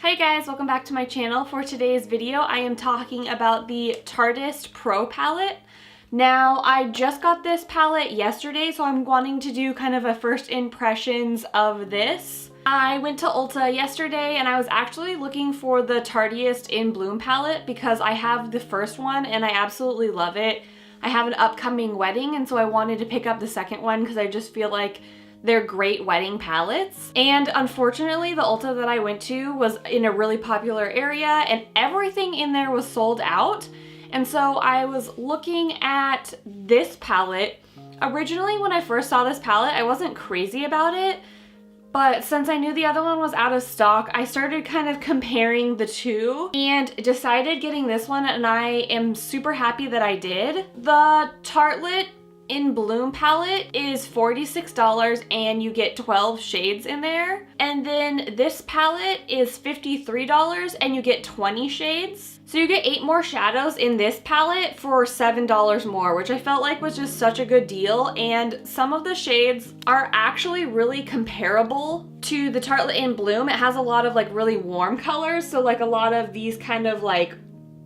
Hey guys, welcome back to my channel. For today's video, I am talking about the Tarteist Pro Palette. Now, I just got this palette yesterday, so I'm wanting to do kind of a first impressions of this. I went to Ulta yesterday and I was actually looking for the Tarteist in Bloom palette because I have the first one and I absolutely love it. I have an upcoming wedding and so I wanted to pick up the second one because I just feel like they're great wedding palettes. And unfortunately, the Ulta that I went to was in a really popular area and everything in there was sold out. And so I was looking at this palette. Originally, when I first saw this palette, I wasn't crazy about it. But since I knew the other one was out of stock, I started kind of comparing the two and decided getting this one, and I am super happy that I did. The Tarteist in Bloom palette is $46 and you get 12 shades in there. And then this palette is $53 and you get 20 shades. So you get 8 more shadows in this palette for $7 more, which I felt like was just such a good deal. And some of the shades are actually really comparable to the Tarteist in Bloom. It has a lot of like really warm colors. So like a lot of these kind of like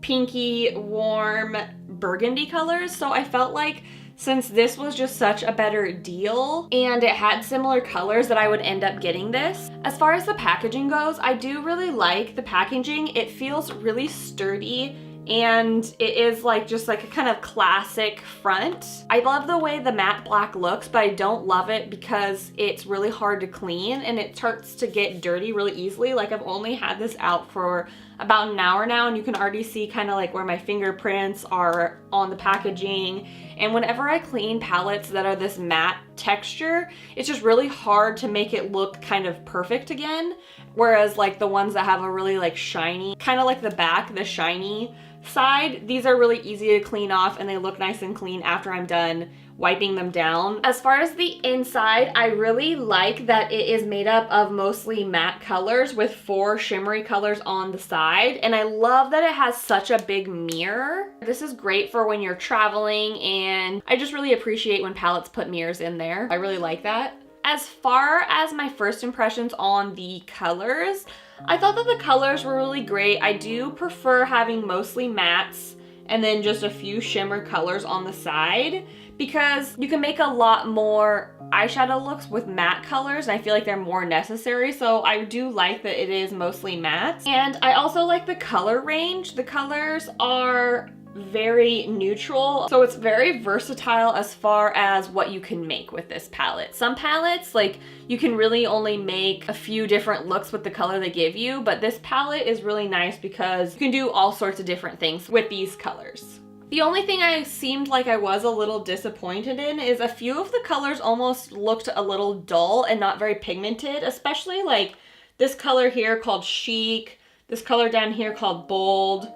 pinky, warm burgundy colors. So I felt like since this was just such a better deal and it had similar colors that I would end up getting this. As far as the packaging goes, I do really like the packaging. It feels really sturdy and it is like just like a kind of classic front. I love the way the matte black looks, but I don't love it because it's really hard to clean and it starts to get dirty really easily. Like I've only had this out for about an hour now and you can already see kind of like where my fingerprints are on the packaging. And whenever I clean palettes that are this matte texture, it's just really hard to make it look kind of perfect again. Whereas like the ones that have a really like shiny, kind of like the back, the shiny side, these are really easy to clean off and they look nice and clean after I'm done wiping them down. As far as the inside, I really like that it is made up of mostly matte colors with 4 shimmery colors on the side. And I love that it has such a big mirror. This is great for when you're traveling, and I just really appreciate when palettes put mirrors in there. I really like that. As far as my first impressions on the colors, I thought that the colors were really great. I do prefer having mostly mattes and then just a few shimmer colors on the side because you can make a lot more eyeshadow looks with matte colors and I feel like they're more necessary. So I do like that it is mostly matte. And I also like the color range. The colors are very neutral, so it's very versatile as far as what you can make with this palette. Some palettes, like, you can really only make a few different looks with the color they give you, but this palette is really nice because you can do all sorts of different things with these colors. The only thing I seemed like I was a little disappointed in is a few of the colors almost looked a little dull and not very pigmented, especially like this color here called Chic, this color down here called Bold,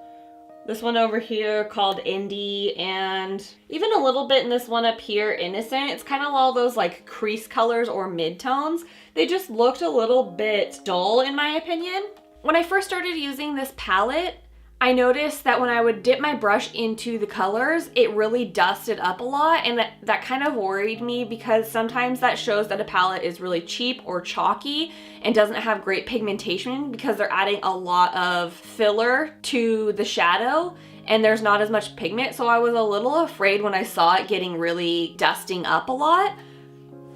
this one over here called Indie, and even a little bit in this one up here, Innocent. It's kind of all those like crease colors or midtones. They just looked a little bit dull in my opinion. When I first started using this palette, I noticed that when I would dip my brush into the colors, it really dusted up a lot, and that kind of worried me because sometimes that shows that a palette is really cheap or chalky and doesn't have great pigmentation because they're adding a lot of filler to the shadow and there's not as much pigment. So I was a little afraid when I saw it getting really dusting up a lot.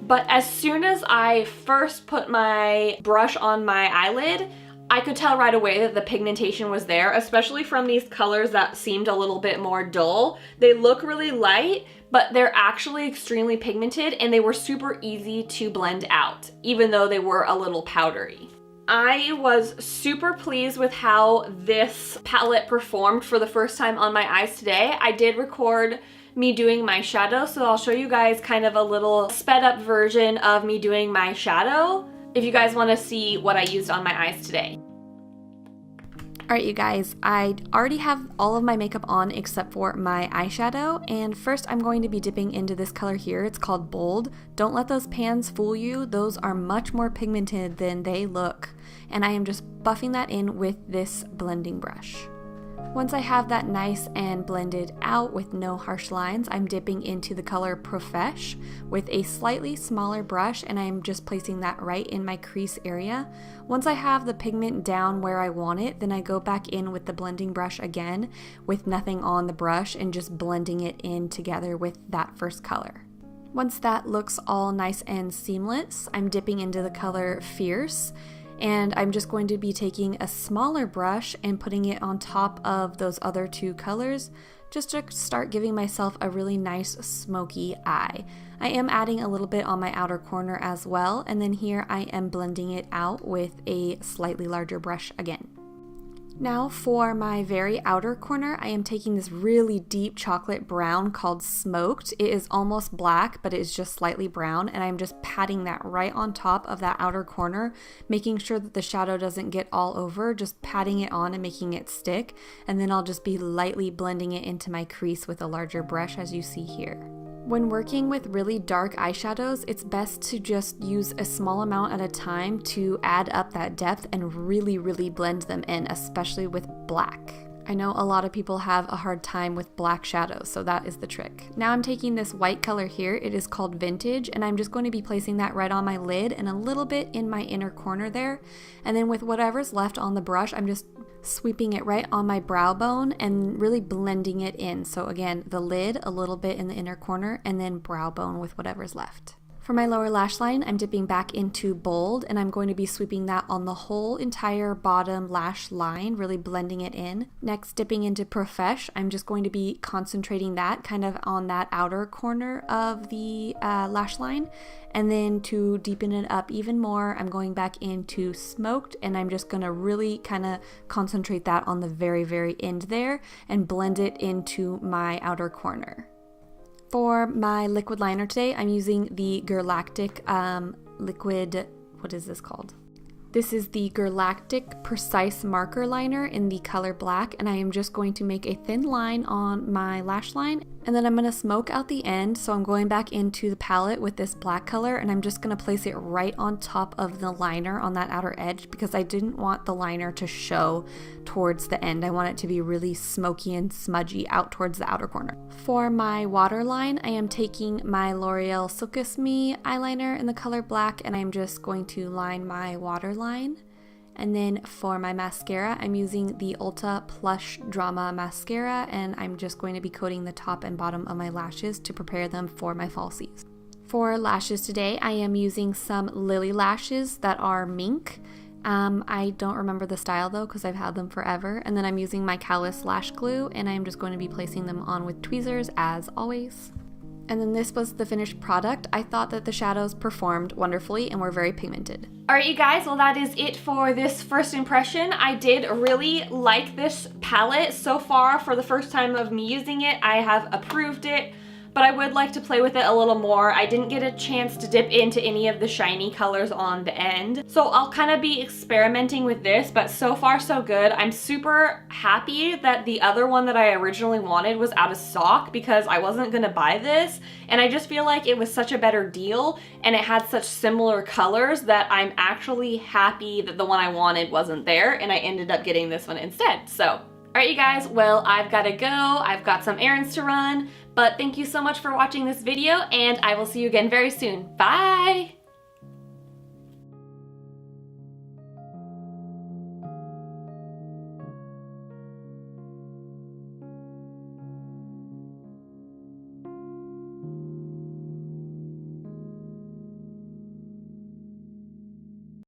But as soon as I first put my brush on my eyelid, I could tell right away that the pigmentation was there, especially from these colors that seemed a little bit more dull. They look really light, but they're actually extremely pigmented and they were super easy to blend out, even though they were a little powdery. I was super pleased with how this palette performed for the first time on my eyes today. I did record me doing my shadow, so I'll show you guys kind of a little sped up version of me doing my shadow if you guys want to see what I used on my eyes today. Alright you guys, I already have all of my makeup on except for my eyeshadow, and first I'm going to be dipping into this color here. It's called Bold. Don't let those pans fool you. Those are much more pigmented than they look, and I am just buffing that in with this blending brush. Once I have that nice and blended out with no harsh lines, I'm dipping into the color Profesh with a slightly smaller brush, and I'm just placing that right in my crease area. Once I have the pigment down where I want it, then I go back in with the blending brush again with nothing on the brush and just blending it in together with that first color. Once that looks all nice and seamless, I'm dipping into the color Fierce. And I'm just going to be taking a smaller brush and putting it on top of those other two colors just to start giving myself a really nice smoky eye. I am adding a little bit on my outer corner as well, and then here I am blending it out with a slightly larger brush again. Now for my very outer corner, I am taking this really deep chocolate brown called Smoked. It is almost black, but it is just slightly brown, and I'm just patting that right on top of that outer corner, making sure that the shadow doesn't get all over, just patting it on and making it stick, and then I'll just be lightly blending it into my crease with a larger brush as you see here. When working with really dark eyeshadows, it's best to just use a small amount at a time to add up that depth and really blend them in, especially with black. I know a lot of people have a hard time with black shadows, so that is the trick. Now I'm taking this white color here, it is called Vintage, and I'm just going to be placing that right on my lid and a little bit in my inner corner there. And then with whatever's left on the brush, I'm just sweeping it right on my brow bone and really blending it in. So again, the lid, a little bit in the inner corner, and then brow bone with whatever's left. For my lower lash line, I'm dipping back into Bold, and I'm going to be sweeping that on the whole entire bottom lash line, really blending it in. Next, dipping into Profesh, I'm just going to be concentrating that kind of on that outer corner of the lash line. And then to deepen it up even more, I'm going back into Smoked, and I'm just going to really kind of concentrate that on the very end there and blend it into my outer corner. For my liquid liner today, I'm using the Girlactic liquid, what is this called? This is the Girlactic Precise Marker Liner in the color black, and I am just going to make a thin line on my lash line, and then I'm going to smoke out the end. So I'm going back into the palette with this black color, and I'm just going to place it right on top of the liner on that outer edge because I didn't want the liner to show towards the end. I want it to be really smoky and smudgy out towards the outer corner. For my waterline, I am taking my L'Oreal Silkissme eyeliner in the color black, and I'm just going to line my waterline. And then for my mascara, I'm using the ULTA Plush Drama Mascara, and I'm just going to be coating the top and bottom of my lashes to prepare them for my falsies. For lashes today, I am using some Lily lashes that are Mink. I don't remember the style though because I've had them forever. And then I'm using my CALLUS lash glue, and I'm just going to be placing them on with tweezers as always. And then this was the finished product. I thought that the shadows performed wonderfully and were very pigmented. Alright you guys, well that is it for this first impression. I did really like this palette so far. For the first time of me using it, I have approved it, but I would like to play with it a little more. I didn't get a chance to dip into any of the shiny colors on the end, so I'll kind of be experimenting with this, but so far so good. I'm super happy that the other one that I originally wanted was out of stock because I wasn't gonna buy this, and I just feel like it was such a better deal and it had such similar colors that I'm actually happy that the one I wanted wasn't there and I ended up getting this one instead. So alright you guys, well I've gotta go, I've got some errands to run, but thank you so much for watching this video, and I will see you again very soon. Bye!